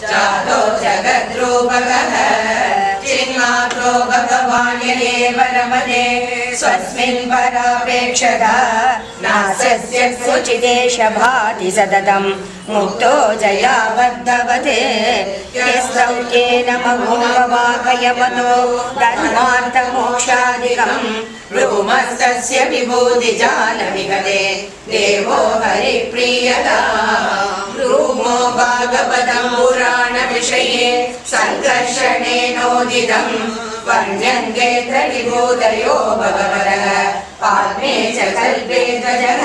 जातो जगद्रूपकः चिन्मात्रो भगवान् एव रमते स्वस्मिन् परापेक्षता नासस्य सुचिदेश भाति सततं मुक्तो जयाबद्धवते यस्तौक्येन मघोपवाकयवतो धर्मार्थमोक्षादिकम् ब्रूमस्तस्य विभूतिजालविगते देवो हरिप्रियता ब्रूमो भागवतं पुराणविषये सङ्कर्षणेनोदितम् वर्ण्यन्ते त्रिभूतयो भगवतः पाल्मे च कल्पे ध्वजः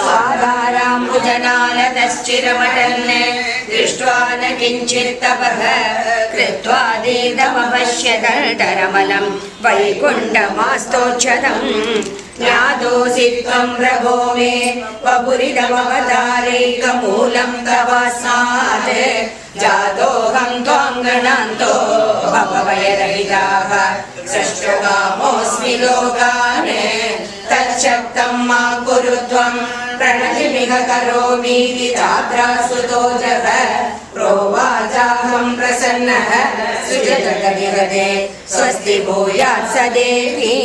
साधाराम्बुजनालतश्चिरमटन् दृष्ट्वा न किञ्चित् तपः कृत्वा दीर्घमपश्यतरमलं वैकुण्ठमास्तोच्छदम् ज्ञातोऽसि त्वं प्रभो मे वपुरिदमवतारैकमूलं तवास्मात् जातोऽहं त्वां गणान्तो भवभयरहिताः सृष्टकामोऽस्मि लोकान् तच्छब्दं मा कुरु त्वं प्रणतिमिह करोमीति दात्रासुतो जग प्रोवाचाहं प्रसन्नः सुजगदिहते स्वस्ति भूयात् स देवी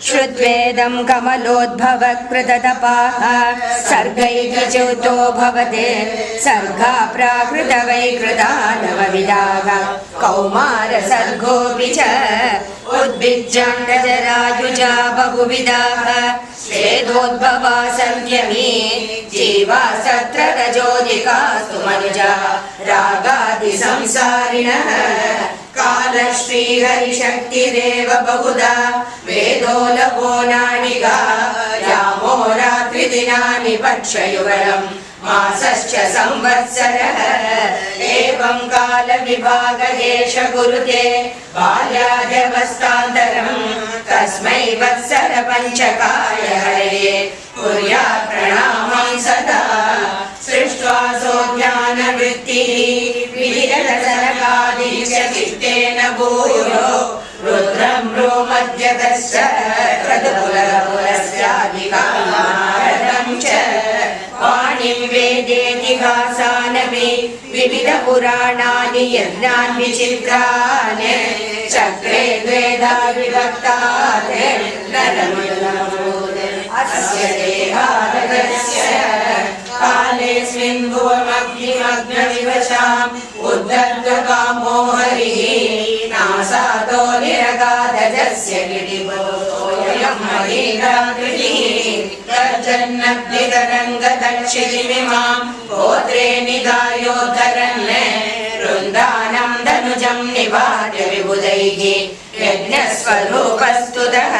श्रुत्वेदं कमलोद्भव कृततपाः सर्गैर्विच्युतो भवते सर्गा प्राकृत वैकृता नवविधाः कौमार सर्गोऽपि च उद्भिज्जाण्डजरायुजा बहुविधाः श्वेदोद्भवा सन्त्यमी जीवा सत्र रजोदिकास्तु मनुजाः रागादिसंसारिणः कालश्रीहरिशक्तिरेव बहुधा वेदो लवो नाणिगा यामो रात्रिदिनानि पक्षयुगलम् मासश्च संवत्सरः एवं कालविभागेश गुरुते बाल्याद्यवस्थान्तरम् तस्मै वत्सर पञ्चकाय हरये कुर्यात् प्रणामं सदा सृष्ट्वा ज्ञानवृत्तिः विहिरसनकादिश्च चित्तेन भूयो रुद्रं भ्रूमध्यतश्च क्रतुपुरस्याधिकारणं च वाणिं वेदेतिहासानपि विविधपुराणानि यज्ञान् विचित्रान् चक्रे द्वेधा विभक्तान् अस्य देहादस्य कालेऽस्मिन् भुवमग्निमग्नविवशाम् उद्धर्गकामो हरिः नासादो निरगाधजस्य गिरिभोऽयं महीनाकृतिः गर्जन्नग्नितरङ्गदक्षितिमिमां गोत्रे निधायोद्धरन् वृन्दानं धनुजं निवार्य विबुधैः यज्ञस्वरूपस्तुतः